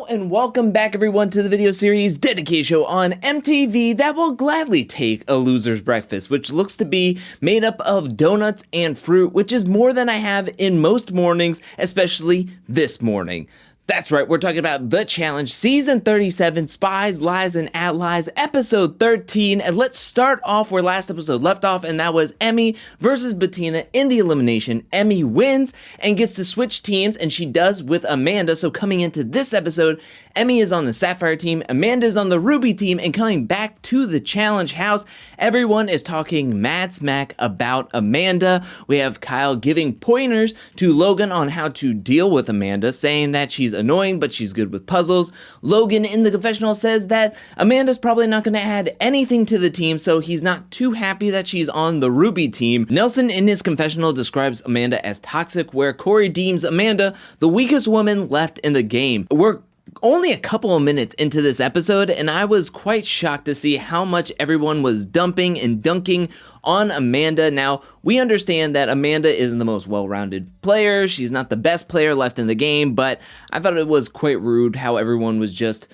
Hello and welcome back everyone to the video series dedicated show on MTV that will gladly take a loser's breakfast, which looks to be made up of donuts and fruit, which is more than I have in most mornings, especially this morning. That's right, we're talking about The Challenge, Season 37, Spies, Lies, and Allies, Episode 13, and let's start off where last episode left off, and that was Emmy versus Bettina in the elimination. Emmy wins and gets to switch teams, and she does with Amanda, so coming into this episode, Emmy is on the Sapphire team, Amanda is on the Ruby team, and coming back to the Challenge house, everyone is talking mad smack about Amanda. We have Kyle giving pointers to Logan on how to deal with Amanda, saying that she's annoying, but she's good with puzzles. Logan in the confessional says that Amanda's probably not going to add anything to the team, so he's not too happy that she's on the Ruby team. Nelson in his confessional describes Amanda as toxic, where Corey deems Amanda the weakest woman left in the game. We're only a couple of minutes into this episode, and I was quite shocked to see how much everyone was dumping and dunking on Amanda. Now, we understand that Amanda isn't the most well-rounded player. She's not the best player left in the game, but I thought it was quite rude how everyone was just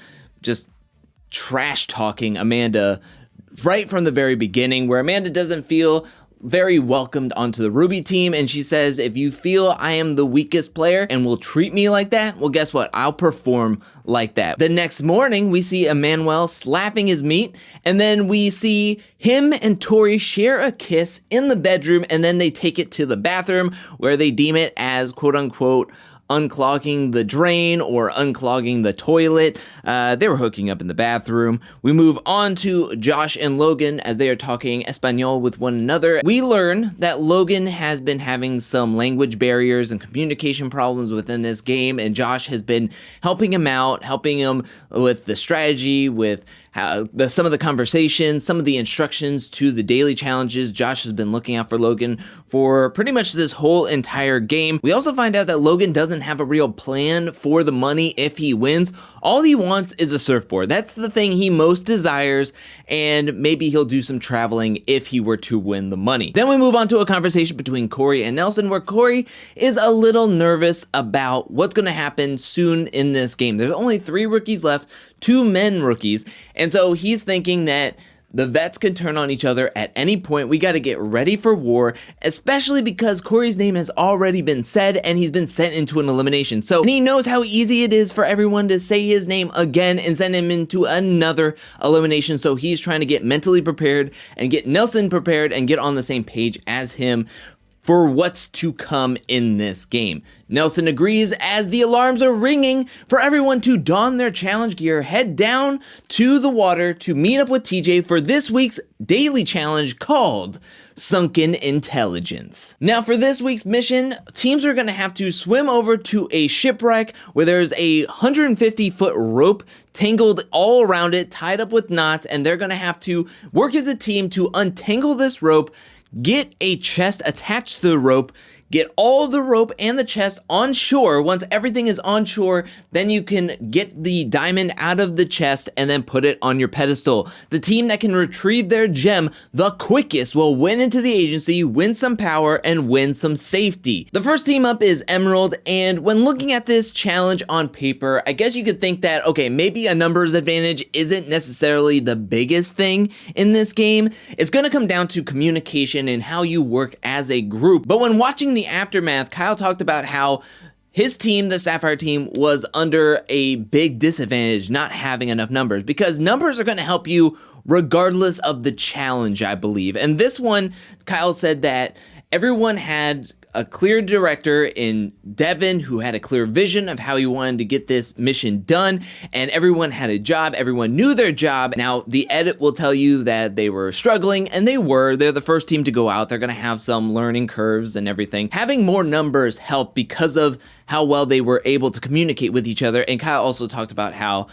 trash-talking Amanda right from the very beginning, where Amanda doesn't feel very welcomed onto the Ruby team, and she says, if you feel I am the weakest player and will treat me like that, well, guess what? I'll perform like that. The next morning, we see Emanuel slapping his meat, and then we see him and Tori share a kiss in the bedroom, and then they take it to the bathroom, where they deem it as, quote-unquote, unclogging the drain or unclogging the toilet. They were hooking up in the bathroom. We move on to Josh and Logan as they are talking Espanol with one another. We learn that Logan has been having some language barriers and communication problems within this game, and Josh has been helping him out, helping him with the strategy, with some of the conversations, some of the instructions to the daily challenges. Josh has been looking out for Logan for pretty much this whole entire game. We also find out that Logan doesn't have a real plan for the money if he wins. All he wants is a surfboard. That's the thing he most desires, and maybe he'll do some traveling if he were to win the money. Then we move on to a conversation between Corey and Nelson, where Corey is a little nervous about what's going to happen soon in this game. There's only 3 rookies left, 2 men rookies, and so he's thinking that the vets can turn on each other at any point. We got to get ready for war, especially because Corey's name has already been said and he's been sent into an elimination. So he knows how easy it is for everyone to say his name again and send him into another elimination. So he's trying to get mentally prepared and get Nelson prepared and get on the same page as him for what's to come in this game. Nelson agrees as the alarms are ringing for everyone to don their challenge gear, head down to the water to meet up with TJ for this week's daily challenge called Sunken Intelligence. Now for this week's mission, teams are going to have to swim over to a shipwreck where there's a 150-foot rope tangled all around it, tied up with knots, and they're going to have to work as a team to untangle this rope, get a chest attached to the rope, get all the rope and the chest on shore. Once everything is on shore, then you can get the diamond out of the chest and then put it on your pedestal. The team that can retrieve their gem the quickest will win into the agency, win some power, and win some safety. The first team up is Emerald, and when looking at this challenge on paper, I guess you could think that, okay, maybe a numbers advantage isn't necessarily the biggest thing in this game. It's going to come down to communication and how you work as a group. But when watching the aftermath, Kyle talked about how his team, the Sapphire team, was under a big disadvantage not having enough numbers, because numbers are going to help you regardless of the challenge, I believe. And this one, Kyle said that everyone had a clear director in Devin who had a clear vision of how he wanted to get this mission done, and everyone had a job, everyone knew their job. Now, the edit will tell you that they were struggling, and they're the first team to go out, they're gonna have some learning curves and everything. Having more numbers helped because of how well they were able to communicate with each other, and Kyle also talked about how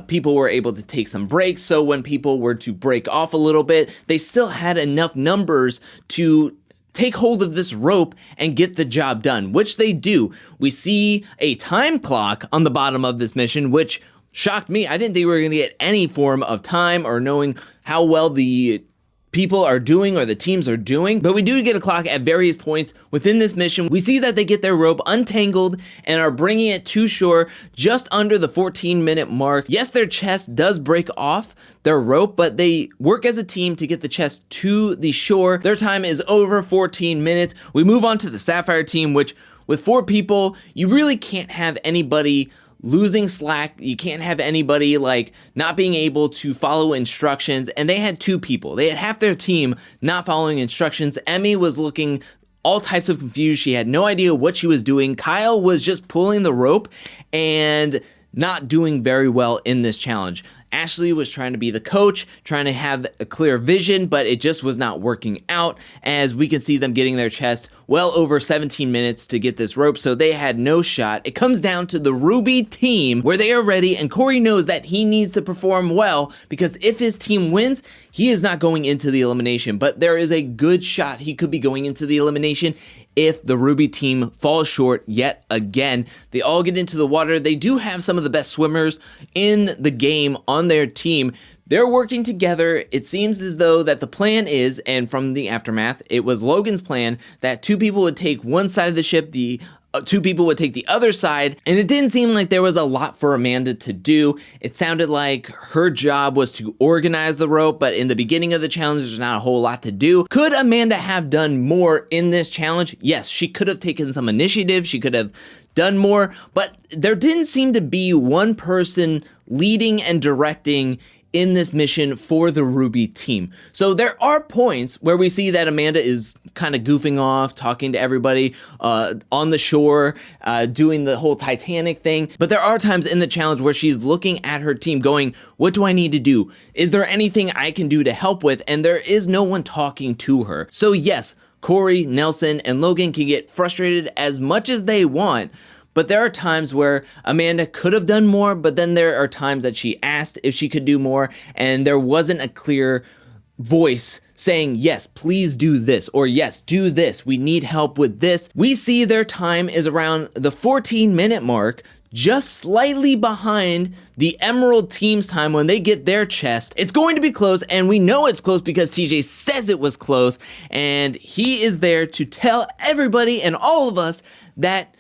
people were able to take some breaks, so when people were to break off a little bit, they still had enough numbers to take hold of this rope and get the job done, which they do. We see a time clock on the bottom of this mission, which shocked me. I didn't think we were going to get any form of time or knowing how well the people are doing or the teams are doing, but we do get a clock at various points within this mission. We see that they get their rope untangled and are bringing it to shore just under the 14-minute mark. Yes, their chest does break off their rope, but they work as a team to get the chest to the shore. Their time is over 14 minutes. We move on to the Sapphire team, which with 4 people, you really can't have anybody losing slack. You can't have anybody like not being able to follow instructions. And they had 2 people. They had half their team not following instructions. Emmy was looking all types of confused. She had no idea what she was doing. Kyle was just pulling the rope and not doing very well in this challenge. Ashley was trying to be the coach, trying to have a clear vision, but it just was not working out, as we can see them getting their chest well over 17 minutes to get this rope, so they had no shot. It comes down to the Ruby team, where they are ready, and Corey knows that he needs to perform well, because if his team wins, he is not going into the elimination, but there is a good shot he could be going into the elimination if the Ruby team falls short yet again. They all get into the water. They do have some of the best swimmers in the game on their team. They're working together. It seems as though that the plan is, and from the aftermath, it was Logan's plan that 2 people would take one side of the ship, the 2 people would take the other side, and it didn't seem like there was a lot for Amanda to do. It sounded like her job was to organize the rope, but in the beginning of the challenge, there's not a whole lot to do. Could Amanda have done more in this challenge? Yes, she could have taken some initiative. She could have done more, but there didn't seem to be one person leading and directing in this mission for the Ruby team. So there are points where we see that Amanda is kind of goofing off, talking to everybody on the shore, doing the whole Titanic thing. But there are times in the challenge where she's looking at her team going, what do I need to do? Is there anything I can do to help with? And there is no one talking to her. So yes, Corey, Nelson, and Logan can get frustrated as much as they want, but there are times where Amanda could have done more, but then there are times that she asked if she could do more, and there wasn't a clear voice saying, yes, please do this, or yes, do this. We need help with this. We see their time is around the 14-minute mark, just slightly behind the Emerald team's time when they get their chest. It's going to be close, and we know it's close because TJ says it was close, and he is there to tell everybody and all of us that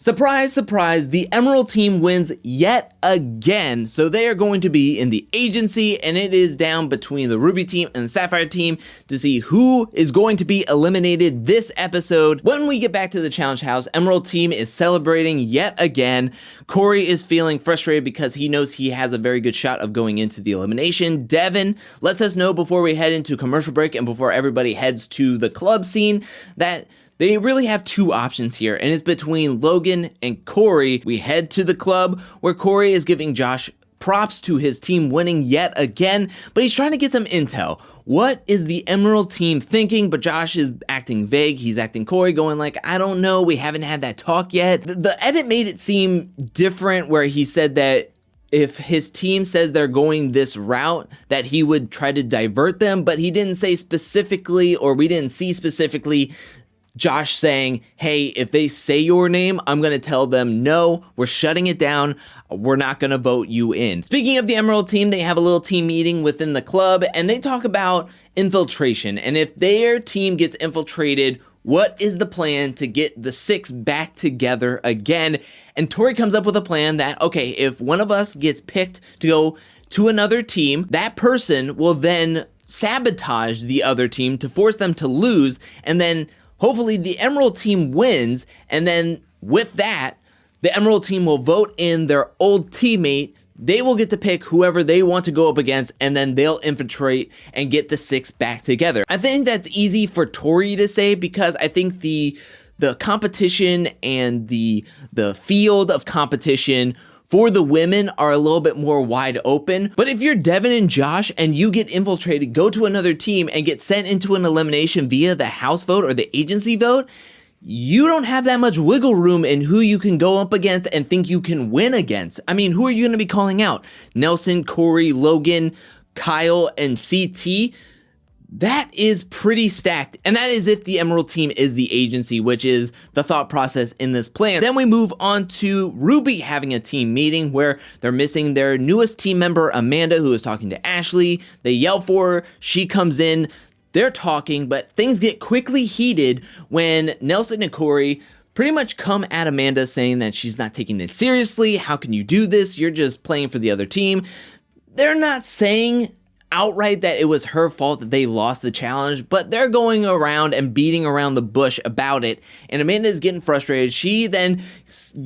surprise, surprise, the Emerald team wins yet again. So they are going to be in the agency, and it is down between the Ruby team and the Sapphire team to see who is going to be eliminated this episode. When we get back to the challenge house, Emerald team is celebrating yet again. Corey is feeling frustrated because he knows he has a very good shot of going into the elimination. Devin lets us know before we head into commercial break and before everybody heads to the club scene that they really have 2 options here, and it's between Logan and Corey. We head to the club where Corey is giving Josh props to his team winning yet again, but he's trying to get some intel. What is the Emerald team thinking? But Josh is acting vague. He's acting Corey, going like, I don't know. We haven't had that talk yet. The edit made it seem different where he said that if his team says they're going this route, that he would try to divert them, but he didn't say specifically, or we didn't see specifically Josh saying, hey, if they say your name, I'm going to tell them, no, we're shutting it down. We're not going to vote you in. Speaking of the Emerald team, they have a little team meeting within the club, and they talk about infiltration. And if their team gets infiltrated, what is the plan to get the 6 back together again? And Tori comes up with a plan that, okay, if one of us gets picked to go to another team, that person will then sabotage the other team to force them to lose, and then hopefully the Emerald team wins, and then with that, the Emerald team will vote in their old teammate. They will get to pick whoever they want to go up against, and then they'll infiltrate and get the 6 back together. I think that's easy for Tori to say because I think the competition and the field of competition for the women are a little bit more wide open. But if you're Devin and Josh and you get infiltrated, go to another team and get sent into an elimination via the house vote or the agency vote, you don't have that much wiggle room in who you can go up against and think you can win against. I mean, who are you going to be calling out? Nelson, Corey, Logan, Kyle, and CT? That is pretty stacked, and that is if the Emerald team is the agency, which is the thought process in this plan. Then we move on to Ruby having a team meeting where they're missing their newest team member, Amanda, who is talking to Ashley. They yell for her. She comes in. They're talking, but things get quickly heated when Nelson and Tori pretty much come at Amanda saying that she's not taking this seriously. How can you do this? You're just playing for the other team. They're not saying outright that it was her fault that they lost the challenge, but they're going around and beating around the bush about it, and Amanda is getting frustrated. She then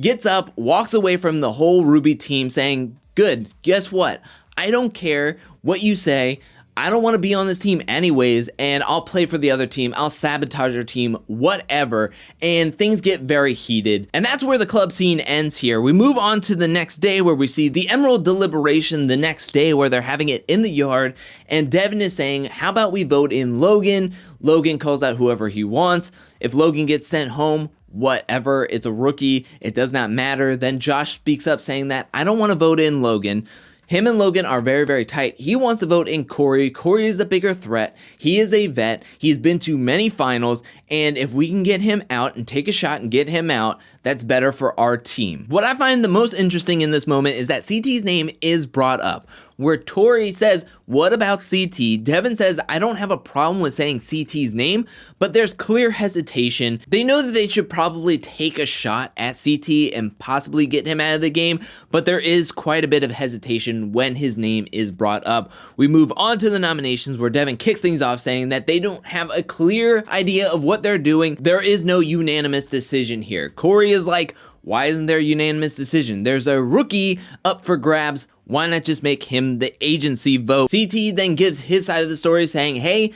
gets up, walks away from the whole Ruby team saying, good, guess what? I don't care what you say. I don't want to be on this team anyways, and I'll play for the other team. I'll sabotage your team, whatever. And things get very heated. And that's where the club scene ends here. We move on to the next day where we see the Emerald Deliberation the next day where they're having it in the yard. And Devin is saying, how about we vote in Logan? Logan calls out whoever he wants. If Logan gets sent home, whatever, it's a rookie. It does not matter. Then Josh speaks up saying that I don't want to vote in Logan. Him and Logan are very, very tight. He wants to vote in Tori. Tori is a bigger threat. He is a vet. He's been to many finals. And if we can get him out and take a shot and get him out, that's better for our team. What I find the most interesting in this moment is that CT's name is brought up, where Tori says, what about CT? Devin says, I don't have a problem with saying CT's name, but there's clear hesitation. They know that they should probably take a shot at CT and possibly get him out of the game, but there is quite a bit of hesitation when his name is brought up. We move on to the nominations where Devin kicks things off saying that they don't have a clear idea of what they're doing. There is no unanimous decision here. Tori is like, why isn't there a unanimous decision? There's a rookie up for grabs. Why not just make him the agency vote? CT then gives his side of the story saying, hey,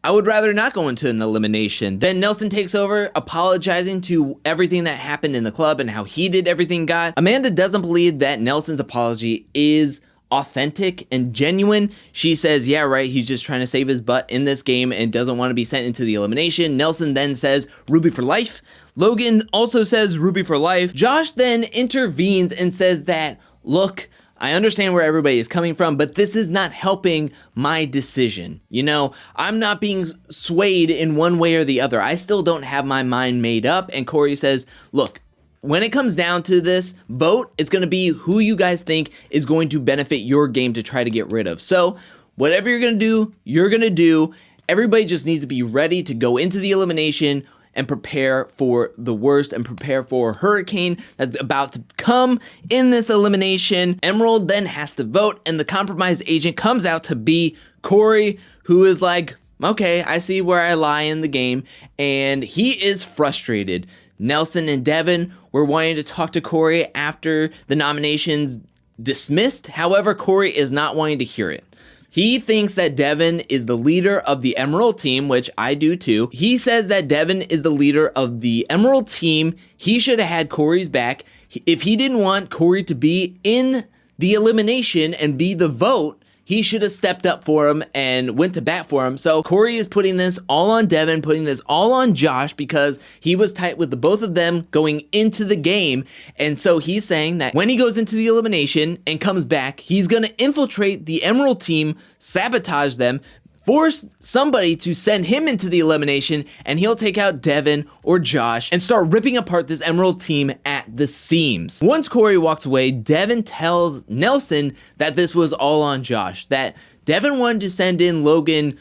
I would rather not go into an elimination. Then Nelson takes over, apologizing to everything that happened in the club and how heated everything got. Amanda doesn't believe that Nelson's apology is authentic and genuine. She says, yeah, right, he's just trying to save his butt in this game and doesn't want to be sent into the elimination. Nelson then says, Ruby for life. Logan also says Ruby for life. Josh then intervenes and says that, look, I understand where everybody is coming from, but this is not helping my decision. You know, I'm not being swayed in one way or the other. I still don't have my mind made up. And Tori says, look, when it comes down to this vote, it's going to be who you guys think is going to benefit your game to try to get rid of. So whatever you're going to do, you're going to do. Everybody just needs to be ready to go into the elimination and prepare for the worst and prepare for a hurricane that's about to come in this elimination. Emerald then has to vote, and the compromised agent comes out to be Tori, who is like, okay, I see where I lie in the game, and he is frustrated. Nelson and Devin were wanting to talk to Tori after the nominations dismissed. However, Tori is not wanting to hear it. He thinks that Devin is the leader of the Emerald team, which I do too. He says that Devin is the leader of the Emerald team. He should have had Corey's back. If he didn't want Corey to be in the elimination and be the vote, he should have stepped up for him and went to bat for him. So Corey is putting this all on Devin, putting this all on Josh because he was tight with the both of them going into the game. And so he's saying that when he goes into the elimination and comes back, he's going to infiltrate the Emerald team, sabotage them, force somebody to send him into the elimination, and he'll take out Devin or Josh and start ripping apart this Emerald team at the seams. Once Corey walks away, Devin tells Nelson that this was all on Josh, that Devin wanted to send in Logan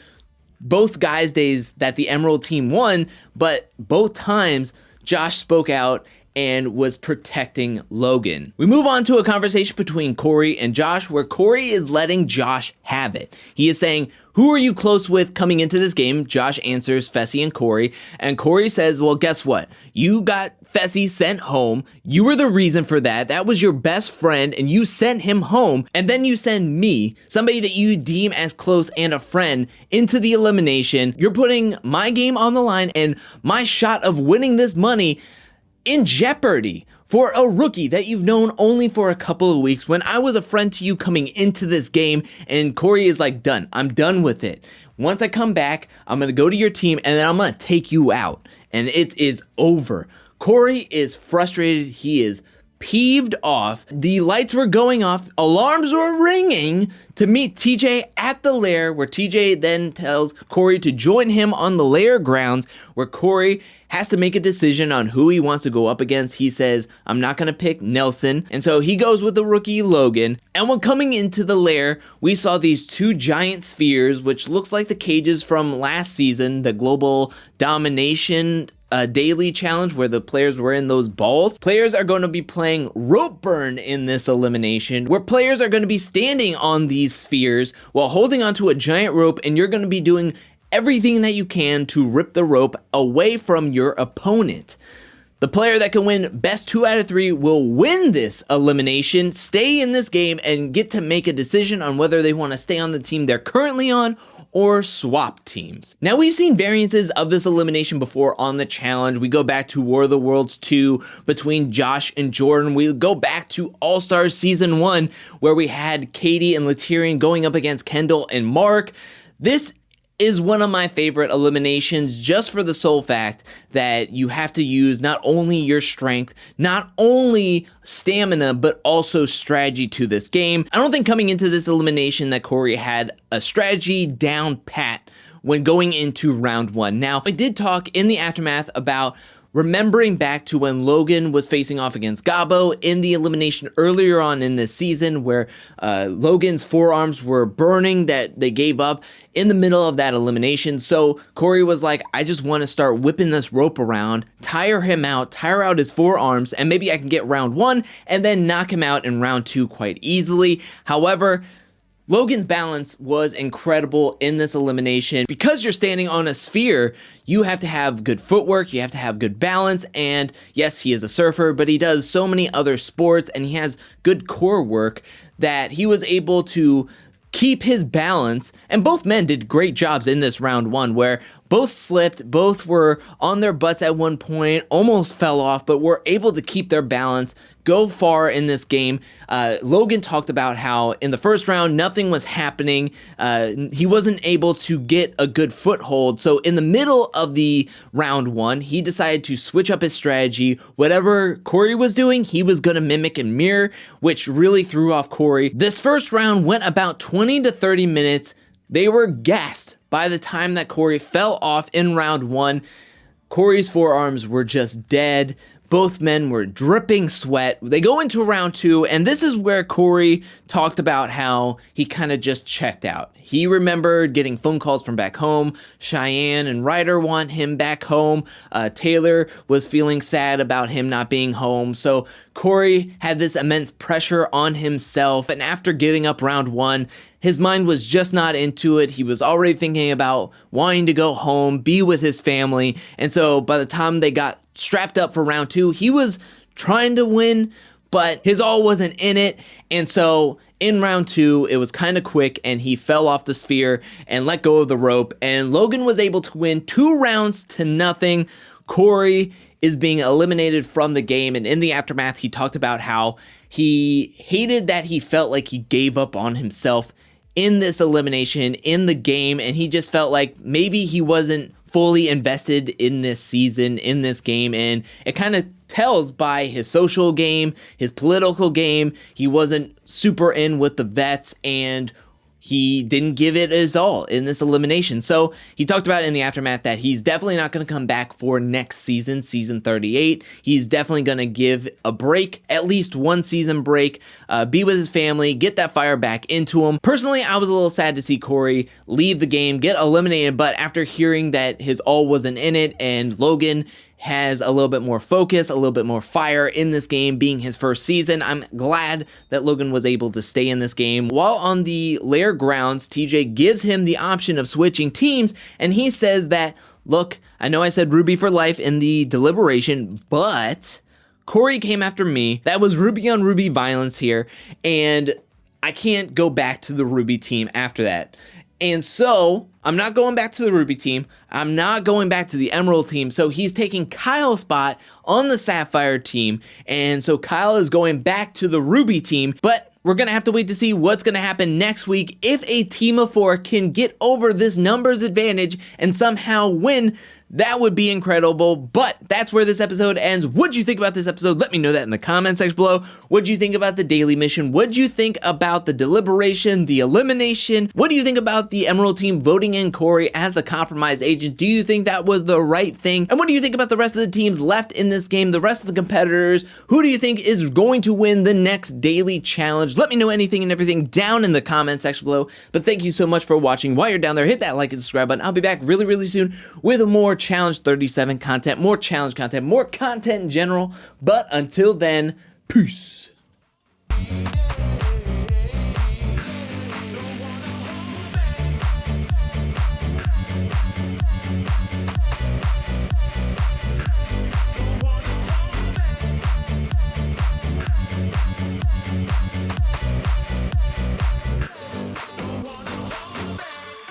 both guys' days that the Emerald team won, but both times Josh spoke out and was protecting Logan. We move on to a conversation between Corey and Josh where Corey is letting Josh have it. He is saying, who are you close with coming into this game? Josh answers Fessy and Corey, and Corey says, well, guess what? You got Fessy sent home. You were the reason for that. That was your best friend, and you sent him home, and then you send me, somebody that you deem as close and a friend, into the elimination. You're putting my game on the line and my shot of winning this money in jeopardy for a rookie that you've known only for a couple of weeks when I was a friend to you coming into this game. And Corey is like, done. I'm done with it. Once I come back, I'm going to go to your team and then I'm going to take you out. And it is over. Corey is frustrated. He is peeved off. The lights were going off, alarms were ringing to meet TJ at the lair, where TJ then tells Corey to join him on the lair grounds, where Corey has to make a decision on who he wants to go up against. He says, I'm not going to pick Nelson. And so he goes with the rookie Logan. And when coming into the lair, we saw these two giant spheres, which looks like the cages from last season, the Global Domination daily challenge, where the players were in those balls. Players are going to be playing rope burn in this elimination, where players are going to be standing on these spheres while holding onto a giant rope, and you're going to be doing everything that you can to rip the rope away from your opponent. The player that can win best 2 out of 3 will win this elimination, stay in this game, and get to make a decision on whether they want to stay on the team they're currently on or swap teams. Now, we've seen variances of this elimination before on the challenge. We go back to War of the Worlds 2 between Josh and Jordan. We go back to All-Stars Season 1, where we had Katie and Latyrian going up against Kendall and Mark. This is one of my favorite eliminations, just for the sole fact that you have to use not only your strength, not only stamina, but also strategy to this game. I don't think coming into this elimination that Corey had a strategy down pat when going into round 1. Now, I did talk in the aftermath about remembering back to when Logan was facing off against Gabo in the elimination earlier on in this season, where Logan's forearms were burning, that they gave up in the middle of that elimination. So Corey was like, I just want to start whipping this rope around, tire him out, tire out his forearms, and maybe I can get round 1 and then knock him out in round 2 quite easily. However, Logan's balance was incredible in this elimination. Because you're standing on a sphere, you have to have good footwork, you have to have good balance, and yes, he is a surfer, but he does so many other sports, and he has good core work that he was able to keep his balance. And both men did great jobs in this round 1, where both slipped, both were on their butts at one point, almost fell off, but were able to keep their balance, go far in this game. Logan talked about how in the first round, nothing was happening. He wasn't able to get a good foothold. So in the middle of the round 1, he decided to switch up his strategy. Whatever Corey was doing, he was going to mimic and mirror, which really threw off Corey. This first round went about 20 to 30 minutes. They were gassed by the time that Corey fell off in round 1. Corey's forearms were just dead. Both men were dripping sweat. They go into round 2, and this is where Corey talked about how he kind of just checked out. He remembered getting phone calls from back home. Cheyenne and Ryder want him back home. Taylor was feeling sad about him not being home. So Corey had this immense pressure on himself, and after giving up round 1, his mind was just not into it. He was already thinking about wanting to go home, be with his family, and so by the time they got strapped up for round 2, he was trying to win, but his all wasn't in it. And so in round 2, it was kind of quick, and he fell off the sphere and let go of the rope, and Logan was able to win 2 rounds to nothing. Corey is being eliminated from the game, and in the aftermath, he talked about how he hated that he felt like he gave up on himself in this elimination, in the game, and he just felt like maybe he wasn't fully invested in this season, in this game, and it kind of tells by his social game, his political game. He wasn't super in with the vets, and he didn't give it his all in this elimination. So he talked about in the aftermath that he's definitely not going to come back for next season, season 38. He's definitely going to give a break, at least 1 season break, be with his family, get that fire back into him. Personally, I was a little sad to see Corey leave the game, get eliminated, but after hearing that his all wasn't in it and Logan has a little bit more focus, a little bit more fire in this game, being his first season, I'm glad that Logan was able to stay in this game. While on the lair grounds, TJ gives him the option of switching teams, and he says that, look, I know I said Ruby for life in the Deliberation, but Corey came after me. That was Ruby on Ruby violence here, and I can't go back to the Ruby team after that. And so I'm not going back to the Ruby team. I'm not going back to the Emerald team. So he's taking Kyle's spot on the Sapphire team. And so Kyle is going back to the Ruby team. But we're going to have to wait to see what's going to happen next week if a team of 4 can get over this numbers advantage and somehow win that would be incredible. But that's where this episode ends. What'd you think about this episode? Let me know that in the comment section below. What'd you think about the daily mission? What'd you think about the deliberation, the elimination? What do you think about the Emerald team voting in Tori as the compromised agent? Do you think that was the right thing? And what do you think about the rest of the teams left in this game, the rest of the competitors? Who do you think is going to win the next daily challenge? Let me know anything and everything down in the comment section below. But thank you so much for watching. While you're down there, hit that like and subscribe button. I'll be back really, really soon with more Challenge 37 content, more challenge content, more content in general. But until then, peace.